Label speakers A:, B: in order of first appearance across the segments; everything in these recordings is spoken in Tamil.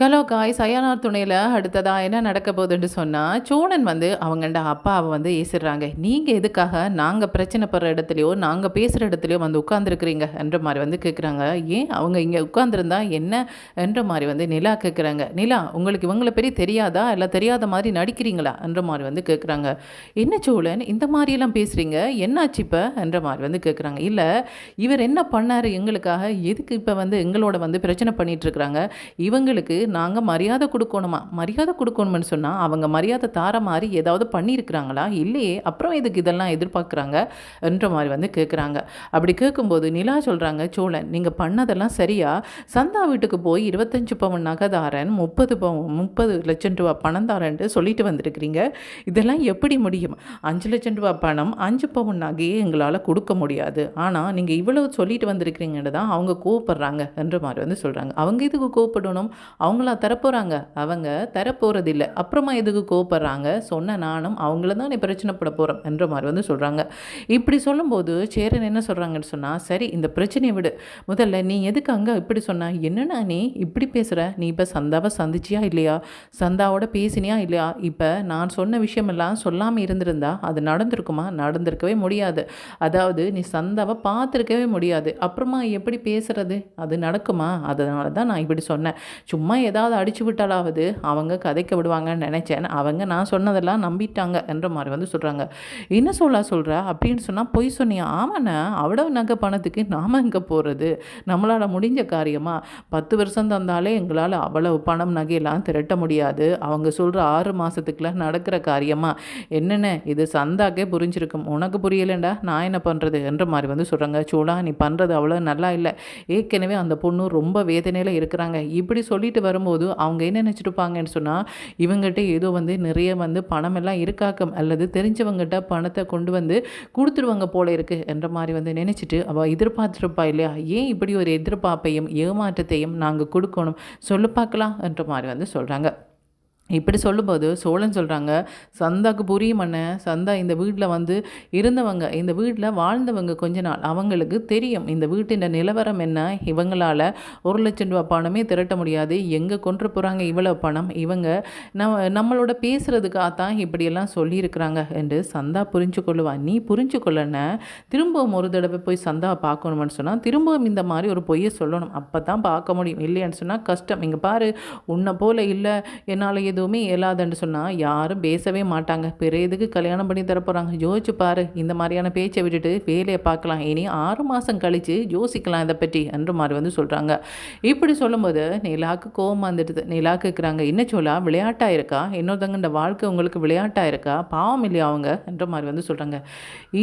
A: ஹலோ காய்ஸ் அய்யனார் துணையில் அடுத்ததாக என்ன நடக்க போகுதுன்னு சொன்னால் சோழன் அவங்கள்ட அப்பாவை ஏசிடுறாங்க. நீங்கள் எதுக்காக நாங்கள் பிரச்சனை படுற இடத்துலையோ நாங்கள் பேசுகிற இடத்துலையோ உட்காந்துருக்குறீங்க என்ற மாதிரி கேட்குறாங்க. ஏன் அவங்க இங்கே உட்காந்துருந்தா என்ன என்ற மாதிரி நிலா கேட்குறாங்க. நிலா உங்களுக்கு இவங்களை பெரிய தெரியாதா இல்லை தெரியாத மாதிரி நடிக்கிறீங்களா என்ற மாதிரி கேட்குறாங்க. என்ன சோழன் இந்த மாதிரியெல்லாம் பேசுகிறீங்க, என்னாச்சு இப்போ என்ற மாதிரி கேட்குறாங்க. இல்லை இவர் என்ன பண்ணார் எங்களுக்காக, எதுக்கு இப்போ எங்களோட பிரச்சனை பண்ணிகிட்ருக்குறாங்க, இவங்களுக்கு நாங்கள் மரியாதை கொடுக்கணுமா, மரியாதை கொடுக்கணும்னு சொன்னால் அவங்க மரியாதை தார மாதிரி ஏதாவது பண்ணியிருக்கிறாங்களா, இல்லையே அப்புறம் இதுக்கு இதெல்லாம் எதிர்பார்க்குறாங்க என்ற மாதிரி கேட்குறாங்க. அப்படி கேட்கும்போது நிலா சொல்கிறாங்க, சோழன் நீங்கள் பண்ணதெல்லாம் சரியா, சந்தா வீட்டுக்கு போய் 25 பவுன் நகைதாரன் 30 லட்சம் ரூபா பணம் தாரன்ட்டு சொல்லிட்டு வந்திருக்கிறீங்க. இதெல்லாம் எப்படி முடியும்? 5 லட்சம் ரூபா பணம் 5 பவுன் நகையே எங்களால் கொடுக்க முடியாது, ஆனால் நீங்கள் இவ்வளவு சொல்லிட்டு வந்திருக்கிறீங்கன்னு தான் அவங்க கோவப்படுறாங்க என்ற மாதிரி சொல்கிறாங்க. அவங்க இதுக்கு கோவப்படணும், அவங்களா தரப்போகிறாங்க, அவங்க தரப்போகிறதில்லை, அப்புறமா எதுக்கு கோவப்படுறாங்க, சொன்ன நானும் அவங்கள தான் நீ பிரச்சனைப்பட போகிறோம் என்ற மாதிரி சொல்கிறாங்க. இப்படி சொல்லும்போது சேரன் என்ன சொல்கிறாங்கன்னு சொன்னால், சரி இந்த பிரச்சனையை விடு, முதல்ல நீ எதுக்கு அங்கே இப்படி சொன்ன, என்னன்னா நீ இப்படி பேசுகிற, நீ இப்போ சந்தாவை சந்திச்சியா இல்லையா, சந்தாவோட பேசினியா இல்லையா, இப்போ நான் சொன்ன விஷயமெல்லாம் சொல்லாமல் இருந்திருந்தா அது நடந்திருக்குமா, நடந்திருக்கவே முடியாது, அதாவது நீ சந்தாவை பார்த்துருக்கவே முடியாது, அப்புறமா எப்படி பேசுகிறது, அது நடக்குமா, அதனால தான் நான் இப்படி சொன்னேன், சும்மா ஏதாவது அடிச்சு விட்டாலாவது அவங்க கதைக்க விடுவாங்கன்னு நினச்சேன், அவங்க நான் சொன்னதெல்லாம் நம்பிட்டாங்க என்ற மாதிரி சொல்கிறாங்க. என்ன சொல்கிற அப்படின்னு சொன்னால், பொய் சொன்னியா, ஆமாண்ணா அவ்வளவு நகை பணத்துக்கு நாம் எங்கே போகிறது, நம்மளால் முடிஞ்ச காரியமாக 10 வருஷம் தந்தாலே எங்களால் அவ்வளவு பணம் நகையெல்லாம் திரட்ட முடியாது, அவங்க சொல்கிற 6 மாதத்துக்குலாம் நடக்கிற காரியமாக, என்னென்ன இது சந்தாக்கே புரிஞ்சிருக்கும், உனக்கு புரியலைண்டா நான் என்ன பண்ணுறது என்ற மாதிரி சொல்கிறாங்க. சோழா நீ பண்ணுறது அவ்வளோ நல்லா இல்லை, ஏற்கனவே அந்த பொண்ணு ரொம்ப வேதனையில் இருக்கிறாங்க, இப்படி சொல்லிட்டு வரும்போது அவங்க என்ன நினச்சிருப்பாங்கன்னு சொன்னால், இவங்ககிட்ட ஏதோ நிறைய பணம் எல்லாம் இருக்காக்கம், அல்லது தெரிஞ்சவங்ககிட்ட பணத்தை கொண்டு கொடுத்துருவாங்க போல இருக்குது என்ற மாதிரி நினச்சிட்டு அவள் எதிர்பார்த்துருப்பா இல்லையா, ஏன் இப்படி ஒரு எதிர்பார்ப்பையும் ஏமாற்றத்தையும் நாங்கள் கொடுக்கணும் சொல்லு பார்க்கலாம் என்ற மாதிரி சொல்கிறாங்க. இப்படி சொல்லும்போது சோழன் சொல்கிறாங்க, சந்தாக்கு புரியும் அண்ணன், சந்தா இந்த வீட்டில் இருந்தவங்க, இந்த வீட்டில் வாழ்ந்தவங்க கொஞ்ச நாள், அவங்களுக்கு தெரியும் இந்த வீட்டின் நிலவரம் என்ன, இவங்களால் 1 லட்சம் ரூபா பணமே திரட்ட முடியாது, எங்கே கொண்டு போகிறாங்க இவ்வளோ பணம், இவங்க நம்மளோட பேசுகிறதுக்காகத்தான் இப்படியெல்லாம் சொல்லியிருக்கிறாங்க என்று சந்தா புரிஞ்சு கொள்ளுவான். நீ புரிஞ்சு கொள்ளன, திரும்பவும் ஒரு தடவை போய் சந்தாவை பார்க்கணும்னு சொன்னால் திரும்பவும் இந்த மாதிரி ஒரு பொய்யை சொல்லணும், அப்போ தான் பார்க்க முடியும், இல்லைன்னு சொன்னால் கஷ்டம், இங்கே பாரு உன்னை போல் இல்லை, என்னால் எதுவுமே இயலாதுன்னு சொன்னால் யாரும் பேசவே மாட்டாங்க, பிற எதுக்கு கல்யாணம் பண்ணி தரப்போகிறாங்க, யோசிச்சு பாரு, இந்த மாதிரியான பேச்சை விட்டுட்டு வேலையை பார்க்கலாம், இனி 6 மாதம் கழித்து யோசிக்கலாம் இதை பற்றி என்ற மாதிரி சொல்கிறாங்க. இப்படி சொல்லும்போது நிலாவுக்கு கோபம் வந்துடுது. நிலா கேட்குறாங்க, என்ன சொல்லா விளையாட்டாக இருக்கா, இன்னொருத்தங்க வாழ்க்கை உங்களுக்கு விளையாட்டாக இருக்கா, பாவம் இல்லையா அவங்க என்ற மாதிரி சொல்கிறாங்க.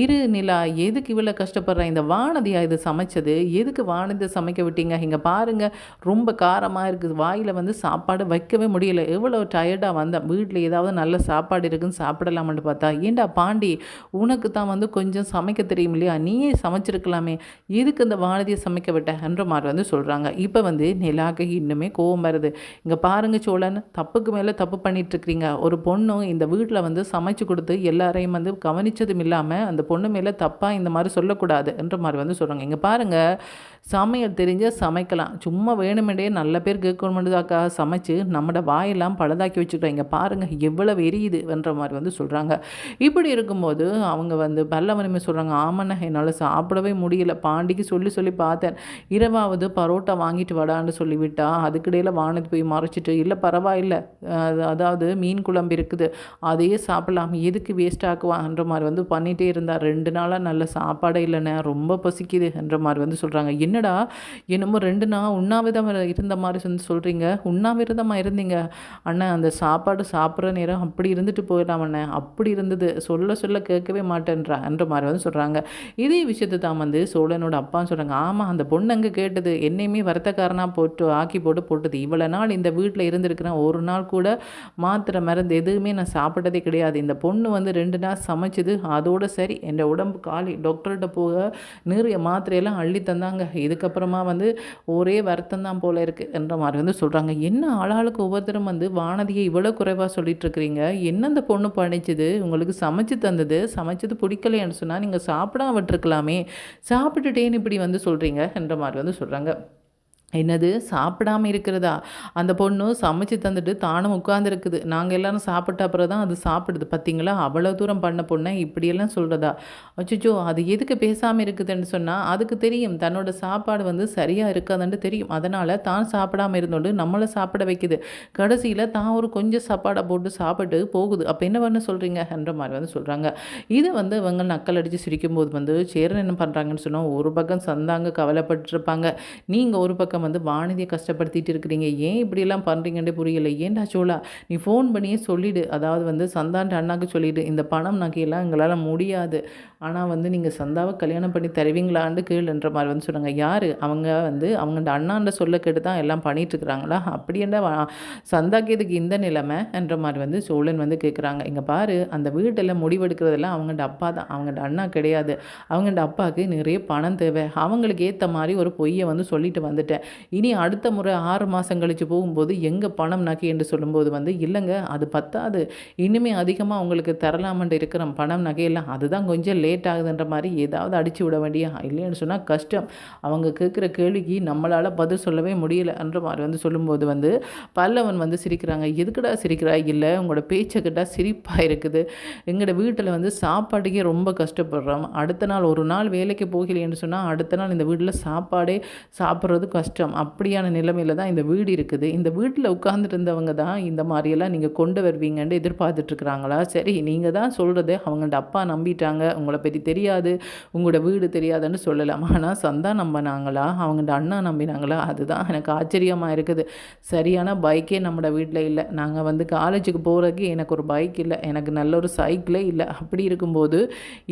A: இரு நிலா, எதுக்கு இவ்வளோ கஷ்டப்படுறேன், இந்த வானதியா இது சமைச்சது, எதுக்கு வானதி சமைக்க விட்டீங்க, இங்கே பாருங்கள் ரொம்ப காரமாக இருக்குது, வாயில் சாப்பாடு வைக்கவே முடியல, எவ்வளோ டயர்டாக வந்தேன், வீட்டில் ஏதாவது நல்ல சாப்பாடு இருக்குன்னு சாப்பிடலாமான்னு பார்த்தா, ஏண்டா பாண்டி உனக்கு தான் கொஞ்சம் சமைக்க தெரியும் இல்லையா, நீயே சமைச்சிருக்கலாமே, எதுக்கு இந்த வானதியை சமைக்க விட்ட என்ற மாதிரி சொல்கிறாங்க. இப்போ நிலாக்கு இன்னுமே கோவம் வருது. இங்கே பாருங்கள் சோழன், தப்புக்கு மேலே தப்பு பண்ணிகிட்ருக்கிறீங்க, ஒரு பொண்ணும் இந்த வீட்டில் சமைச்சு கொடுத்து எல்லாரையும் கவனித்ததும் இல்லாமல் அந்த பொண்ணு மேலே தப்பாக இந்த மாதிரி சொல்லக்கூடாது என்ற மாதிரி சொல்கிறாங்க. இங்கே பாருங்கள், சமையல் தெரிஞ்ச சமைக்கலாம், சும்மா வேணுமெண்டே நல்ல பேர் கேட்கணுமென்றதுக்காக சமைச்சு நம்மளோட வாயெல்லாம் பழுதாக்கி வச்சுக்கிறோம், இங்கே பாருங்கள் எவ்வளவு எரியுது என்ற மாதிரி சொல்கிறாங்க. இப்படி இருக்கும்போது அவங்க பல்லவனுமே சொல்கிறாங்க, ஆமாண்ணா என்னால் சாப்பிடவே முடியல, பாண்டிக்கு சொல்லி சொல்லி பார்த்தேன், இரவாவது பரோட்டா வாங்கிட்டு வடான்னு சொல்லிவிட்டா, அதுக்கிடையில் வானதி போய் மறைச்சிட்டு, இல்லை பரவாயில்லை, அதாவது மீன் குழம்பு இருக்குது அதையே சாப்பிடலாம், எதுக்கு வேஸ்ட் ஆக்குவான்ற மாதிரி பண்ணிகிட்டே இருந்தார், 2 நாளாக நல்ல சாப்பாடே இல்லைண்ணே, ரொம்ப பசிக்குது என்ற மாதிரி சொல்கிறாங்க. என்னடா என்னமோ 2 நாள் உண்ணாவிரதம் இருந்த மாதிரி சொல்கிறீங்க, உண்ணாவிரதமாக இருந்தீங்க அண்ணன், அந்த சாப்பாடு சாப்பிட்ற நேரம் அப்படி இருந்துட்டு போயிடலாம் அண்ணன், அப்படி இருந்தது, சொல்ல சொல்ல கேட்கவே மாட்டேன்றா என்ற மாதிரி சொல்கிறாங்க. இதே விஷயத்தை தான் சோழனோட அப்பான்னு சொல்கிறாங்க. ஆமாம் அந்த பொண்ணு அங்கே கேட்டது, என்னையுமே வருத்தக்காரனாக போட்டது, இவ்வளோ நாள் இந்த வீட்டில் இருந்திருக்கிறேன், ஒரு நாள் கூட மாத்திரை மருந்து எதுவுமே நான் சாப்பிட்டதே கிடையாது, இந்த பொண்ணு 2 நாள் சமைச்சது அதோடு சரி, என் உடம்பு காலி, டாக்டர்கிட்ட போக நிறைய மாத்திரையெல்லாம் அள்ளி தந்தாங்க, இதுக்கப்புறமா ஒரே வருத்தம் தான் போல இருக்குது என்ற மாதிரி சொல்கிறாங்க. என்ன ஆளாளுக்கு ஒவ்வொருத்தரும் வானதியை இவ்வளோ குறைவாக சொல்லிட்டு இருக்கிறீங்க, என்ன அந்த பொண்ணு பண்ணிச்சது, உங்களுக்கு சமைச்சது பிடிக்கலைன்னு சொன்னால் நீங்கள் சாப்பிடாம விட்டுருக்கலாமே, சாப்பிட்டுட்டேன்னு இப்படி சொல்கிறீங்க என்ற மாதிரி சொல்கிறாங்க. என்னது சாப்பிடாம இருக்கிறதா? அந்த பொண்ணு சமைச்சு தந்துட்டு தானும் உட்காந்துருக்குது. நாங்க எல்லாரும் சாப்பிட்ட அப்புறம் தான் அது சாப்பிடுது. பார்த்தீங்களா? அவ்வளோ தூரம் பண்ண பொண்ண இப்படியெல்லாம் சொல்றதா? அச்சச்சோ! அது எதுக்கு பேசாம இருக்குதுன்னு சொன்னா, அதுக்கு தெரியும் தன்னோட சாப்பாடு வந்து சரியா இருக்காதுன்னு தெரியும். அதனால தான் சாப்பிடாம இருந்தோண்டு நம்மள சாப்பிட வைக்குது. கடைசியில தான் ஒரு கொஞ்சம் சாப்பாட போட்டு சாப்பிட்டு போகுது. அப்ப என்ன பண்ண சொல்றீங்க? என்ற மாரி வந்து சொல்றாங்க. இது வந்து இவங்க நக்கல் அடிச்சு சிரிக்கும்போது வந்து சேரன் என்ன பண்றாங்கன்னு சொன்னா, ஒரு பக்கம் சந்தாங்க கவலைப்பட்டுருப்பாங்க. நீங்க ஒரு பக்கம் வந்து வானதிய கஷ்டப்படுத்திட்டு இருக்கிறீங்க. ஏன் இப்படியெல்லாம் பண்றீங்கன்னே புரியல. ஏன்டா சோலா, நீ ஃபோன் பண்ணியே சொல்லிடு. அதாவது வந்து சந்தான்ட்ட அண்ணாக்கு சொல்லிடு. இந்த பணம் நகையெல்லாம் எங்களால முடியாது. ஆனா வந்து நீங்க சந்தாவ கல்யாணம் பண்ணி தருவீங்களான்னு கேளுன்ற மாரி வந்து சொன்னாங்க. யாரு? அவங்க வந்து அவங்கள்ட அண்ணாண்ட சொல்ல கேட்டு தான் எல்லாம் பண்ணிட்டு இருக்கிறாங்களா? அப்படி என்ன சந்தாக்கு எதுக்கு இந்த நிலைமை? என்ற மாரி வந்து சோழன் வந்து கேட்குறாங்க. இங்க பாரு, அந்த வீட்டுல முடிவெடுக்கிறதெல்லாம் அவங்கள்ட அப்பா தான். அவங்கள்ட அண்ணா கிடையாது. அவங்கள்ட அப்பாவுக்கு நிறைய பணம் தேவை. அவங்களுக்கு ஏத்த மாரி ஒரு பொய்ய வந்து சொல்லிட்டு வந்துட்டேன். இனி அடுத்த முறை 6 மாசம் கழிச்சு போகும்போது, எங்க பணம் நகை என்று சொல்லும்போது வந்து, இல்லங்க அது பத்தாது. இனிமே அதிகமா உங்களுக்கு தரலாம்ன்ட்டு இருக்கிறோம் பணம் நகையெல்லாம். அதுதான் கொஞ்சம் லேட் ஆகுதுன்ற மாரி ஏதாவது அடிச்சு விட வேண்டிய இல்லைன்னு சொன்னா கஷ்டம். அவங்க கேட்குற கேள்விக்கு நம்மளால பதில் சொல்லவே முடியலன்ற மாரி வந்து சொல்லும்போது வந்து, பல்லவன் வந்து சிரிக்கிறாங்க. எதுக்குடா சிரிக்கிறா? இல்ல உங்களோட பேச்ச கேட்டா சிரிப்பா இருக்குது. எங்கட வீட்ல வந்து சாப்பாட்டுக்கே ரொம்ப கஷ்டப்படுறோம். அடுத்த நாள் ஒரு நாள் வேலைக்கு போகலையேன்னு சொன்னா, அடுத்த நாள் இந்த வீட்ல சாப்பாடே சாப்பிட்றது கஷ்டம். அப்படியான நிலைமையில தான் இந்த வீடு இருக்குது. இந்த வீட்ல உட்கார்ந்துட்டு இருந்தவங்க தான் இந்த மாரியெல்லாம் நீங்க கொண்டு வருவீங்கன்னு எதிர்பார்த்துட்ருக்குறாங்களா? சரி, நீங்க தான் சொல்றது அவங்கள்ட அப்பா நம்பிட்டாங்க. உங்கள பத்தி தெரியாது, உங்களோட வீடு தெரியாதுன்னு சொல்லலாம். ஆனா சந்தா நம்புனாங்களா? அவங்கள்ட அண்ணா நம்பினாங்களா? அதுதான் எனக்கு ஆச்சரியமா இருக்குது. சரியான பைக்கே நம்மட வீட்ல இல்ல. நாங்க வந்து காலேஜுக்கு போறதுக்கு எனக்கு ஒரு பைக் இல்ல. எனக்கு நல்ல ஒரு சைக்கிளே இல்ல. அப்படி இருக்கும்போது,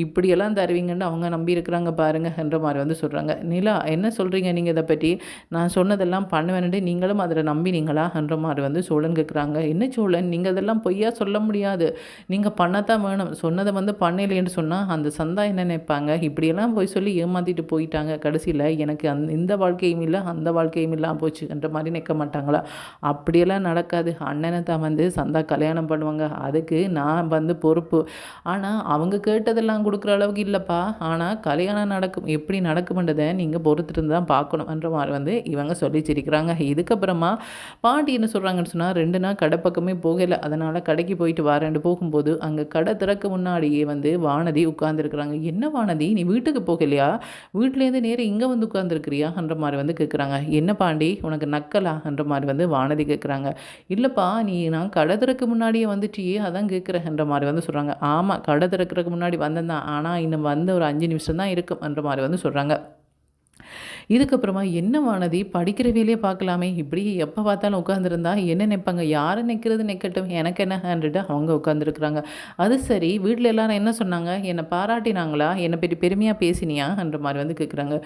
A: இப்படியெல்லாம் தருவீங்கன்னு அவங்க நம்பியிருக்கிறாங்க பாருங்க என்ற மாரி வந்து சொல்றாங்க. நிலா, என்ன சொல்றீங்க நீங்க இத பத்தி? நான் சொன்னதெல்லாம் பண்ணுவேன்ட்டு நீங்களும் அதில நம்பினீங்களா? என்ற மாரி வந்து சோழன் கேட்குறாங்க. என்ன சோழன், நீங்க இதெல்லாம் பொய்யா சொல்ல முடியாது. நீங்க பண்ணத்தான் வேணும். சொன்னத வந்து பண்ணலையேன்னு சொன்னா, அந்த சந்தா என்ன நினைப்பாங்க? இப்படியெல்லாம் பொய் சொல்லி ஏமாத்திட்டு போயிட்டாங்க. கடைசியில எனக்கு இந்த வாழ்க்கையும் இல்ல, அந்த வாழ்க்கையும் இல்லாம போச்சு என்ற மாரி நினைக்க மாட்டாங்களா? அப்படியெல்லாம் நடக்காது. அண்ணன தான் வந்து சந்தா கல்யாணம் பண்ணுவாங்க. அதுக்கு நான் வந்து பொறுப்பு. ஆனா, அவங்க கேட்டதெல்லாம் குடுக்குற அளவுக்கு இல்லப்பா. ஆனா, கல்யாணம் நடக்கும். எப்படி நடக்கும்ன்றத நீங்க பொறுத்திருந்து தான் பார்க்கணும்ன்ற மாரி வந்து இவங்க சொல்லி சிரிக்கிறாங்க. இதுக்கப்புறமா பாட்டி என்ன சொல்றாங்கன்னு சொன்னா, 2 நாள் கடை பக்கமே போகல. அதனால கடைக்கு போயிட்டு வரேன்ட்டு போகும்போது, அங்க கடை திறக்க முன்னாடியே வந்து வானதி உட்கார்ந்துருக்கிறாங்க. "என்ன வானதி, நீ வீட்டுக்கு போகலையா? வீட்லேருந்து நேரா இங்க வந்து உட்கார்ந்துருக்கிறியா?" என்ற மாரி வந்து கேட்குறாங்க. "என்ன பாண்டி, உனக்கு நக்கலா?" என்ற மாரி வந்து வானதி கேட்குறாங்க. "இல்லப்பா, நான் கடை திறக்க முன்னாடியே வந்துட்டியே, அதான் கேட்குறேன்" என்ற மாரி வந்து சொல்றாங்க. "ஆமா, கடை திறக்கிறதுக்கு முன்னாடி வந்தேன் தான். ஆனா, இன்னும் வந்து ஒரு 5 நிமிஷம் தான் இருக்கும்" என்ற மாரி வந்து சொல்றாங்க. இதுக்கப்புறமா என்ன வானதி, படிக்கிற வேலைய பார்க்கலாமே! இப்படி எப்ப பார்த்தாலும் உட்காந்துருந்தா என்ன நினைப்பாங்க? யாரு நினைக்கிறது நிக்கட்டும். எனக்கு என்னன்ட்டு அவங்க உட்காந்துருக்குறாங்க. அது சரி, வீட்ல எல்லாரும் என்ன சொன்னாங்க? என்ன பாராட்டினாங்களா? என்ன பத்தி பெருமையா பேசினியா? என்ற மாரி வந்து கேட்குறாங்க.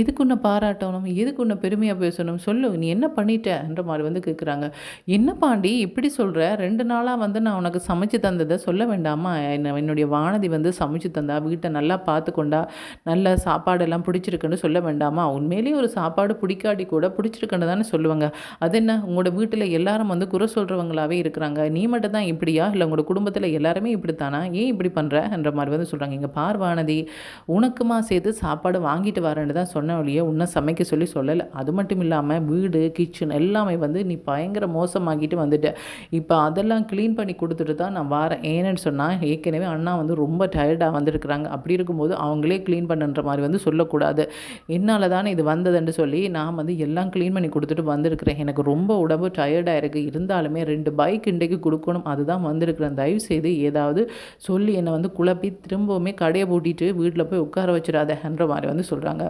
A: எதுக்கு உன்ன பாராட்டணும்? எதுக்கு உன்ன பெருமையா பேசணும்? சொல்லு, நீ என்ன பண்ணிட்ட? என்ற மாரி வந்து கேட்குறாங்க. என்ன பாண்டி இப்படி சொல்ற? 2 நாளா வந்து நான் உனக்கு சமைச்சு தந்தத சொல்ல வேண்டாமா? என்னுடைய வானதி வந்து சமைச்சு தந்தா, வீட்ட நல்லா பார்த்துக்கொண்டா, நல்ல சாப்பாடெல்லாம் பிடிச்சிருக்குன்னு சொல்ல வேண்டாமா? உண்மையிலேயே ஒரு சாப்பாடு பிடிக்காட்டி கூட பிடிச்சிருக்குன்னு தானே சொல்லுவாங்க. அது என்ன, உங்களோட வீட்டில எல்லாரும் வந்து குறை சொல்றவங்களாவே இருக்கிறாங்க. நீ மட்டும் தான் இப்படியா? இல்ல உங்களோட குடும்பத்தில எல்லாருமே இப்படித்தானா? ஏன் இப்படி பண்ற? என்ற மாரி வந்து சொல்றாங்க. இங்க பார் வானதி, உனக்குமா சேர்த்து சாப்பாடு வாங்கிட்டு வரேன்னு தான் சொன்னேன் ஒழிய, உன்ன சமைக்க சொல்லி சொல்லல. அது மட்டும் இல்லாம வீடு, கிச்சன் எல்லாமே வந்து நீ பயங்கர மோசமாக்கிட்டு வந்துட்ட. இப்ப அதெல்லாம் கிளீன் பண்ணி குடுத்துட்டு தான் நான் வாரேன். ஏன்னு சொன்னா, ஏற்கனவே அண்ணா வந்து ரொம்ப டயர்டா வந்திருக்கிறாங்க. அப்படி இருக்கும்போது அவங்களே கிளீன் பண்ணுன்ற மாரி வந்து சொல்லக்கூடாது. என்னால தானே இது வந்ததுன்னு சொல்லி நான் வந்து எல்லாம் கிளீன் பண்ணி குடுத்துட்டு வந்திருக்கிறேன். எனக்கு ரொம்ப உடம்பு டயர்டா இருக்கு. இருந்தாலுமே 2 பைக் இன்றைக்கு குடுக்கணும். அதுதான் வந்திருக்கிறேன். தயவுசெய்து ஏதாவது சொல்லி என்ன வந்து குழப்பி திரும்பவுமே கடைய பூட்டிட்டு வீட்ல போய் உட்கார வச்சுறாதன்ற மாரி வந்து சொல்றாங்க.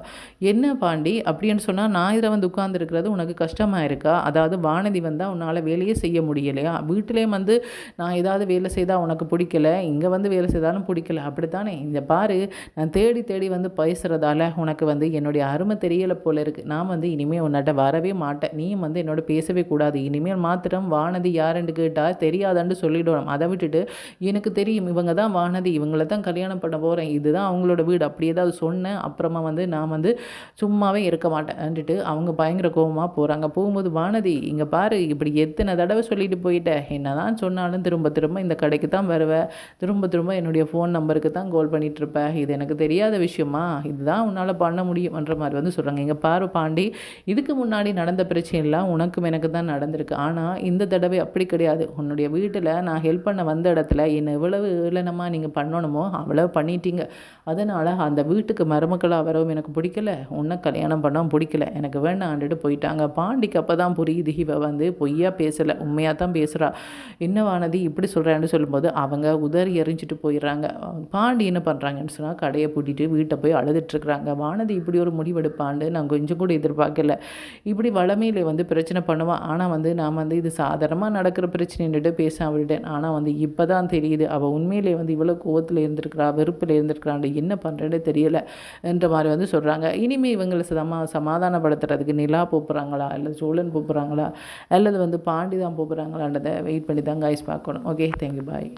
A: என்ன பாண்டி அப்படின்னு சொன்னா, நான் இதுல வந்து உட்கார்ந்துருக்கிறது உனக்கு கஷ்டமா இருக்கா? அதாவது வானதி வந்தா உன்னால வேலையே செய்ய முடியலையா? வீட்டிலேயும் வந்து நான் ஏதாவது வேலை செய்தா உனக்கு பிடிக்கல, இங்க வந்து வேலை செய்தாலும் பிடிக்கல. அப்படித்தானே? இங்க பாரு, நான் தேடி தேடி வந்து பேசுறதால உனக்கு வந்து என்னுடைய அருமை தெரியல போல இருக்கு. நான் வந்து இனிமே உன்னிட்ட வரவே மாட்டேன். நீயும் வந்து என்னோட பேசவே கூடாது. இனிமேல் மாத்திரம் வானதி யாருன்னு கேட்டா தெரியாதான்னு சொல்லிடணும். அதை விட்டுட்டு எனக்கு தெரியும் இவங்க தான் வானதி, இவங்கள தான் கல்யாணம் பண்ண போறேன். இதுதான் அவங்களோட வீடு. அப்படி ஏதாவது சொன்னேன் அப்புறமா வந்து நான் வந்து சும்மாவே இருக்க மாட்டேன்ட்டு அவங்க பயங்கர கோவமா போறாங்க. போகும்போது வானதி, இங்க பாரு, இப்படி எத்தனை தடவை சொல்லிட்டு போயிட்ட. என்னதான் சொன்னாலும் திரும்ப திரும்ப இந்த கடைக்கு தான் வருவ. திரும்ப திரும்ப என்னுடைய ஃபோன் நம்பருக்கு தான் கால் பண்ணிட்டு இருப்ப. இது எனக்கு தெரியாத விஷயமா? இதுதான் உன்னால பண்ண முடியும்ன்ற மாரி வந்து சொல்றாங்க. சொல்கிறாங்க. இங்கே பாரு பாண்டி, இதுக்கு முன்னாடி நடந்த பிரச்சனைலாம் உனக்கும் எனக்கு தான் நடந்திருக்கு. ஆனால் இந்த தடவை அப்படி கிடையாது. உன்னுடைய வீட்டில் நான் ஹெல்ப் பண்ண வந்த இடத்துல என்னை எவ்வளவு ஏளனமாக நீங்கள் பண்ணணுமோ அவ்வளோ பண்ணிட்டீங்க. அதனால் அந்த வீட்டுக்கு மருமக்களாக வரவும் எனக்கு பிடிக்கல, உன்னை கல்யாணம் பண்ணவும் பிடிக்கல, எனக்கு வேண்டாண்டுட்டு போயிட்டாங்க. பாண்டிக்கு அப்போ தான் புரியுது, இவ வந்து பொய்யா பேசலை, உண்மையாக தான் பேசுகிறா. என்ன வானதி இப்படி சொல்கிறான்னு சொல்லும்போது அவங்க உதறி எறிஞ்சிட்டு போயிடுறாங்க. பாண்டி என்ன பண்ணுறாங்கன்னு சொன்னால் கடையை பூட்டிட்டு வீட்டை போய் அழுதுட்டுருக்குறாங்க. வானதி இப்படி ஒரு முடிவெடுப்பான்னு நான் கொஞ்சம் கூட எதிர்பார்க்கல. இப்படி வளமையில் வந்து பிரச்சனை பண்ணுவான். ஆனால் வந்து நான் வந்து இது சாதாரணமாக நடக்கிற பிரச்சனைன்னுட்டு பேச விட்டேன். ஆனால் வந்து இப்போ தான் தெரியுது அவள் உண்மையிலே வந்து இவ்வளோ கோவத்தில் இருந்திருக்கிறா, வெறுப்பில் இருந்திருக்கிறான், என்ன பண்ணுறேன்னு தெரியலை என்ற மாதிரி வந்து சொல்கிறாங்க. இனிமேல் இவங்களை சமாதானப்படுத்துறதுக்கு நிலா போகிறாங்களா, அல்லது சோழன் போகிறாங்களா, அல்லது வந்து பாண்டி தான் போகிறாங்களான்றதை வெயிட் பண்ணி தான் கைஸ் பார்க்கணும். ஓகே, தேங்க்யூ, பாய்.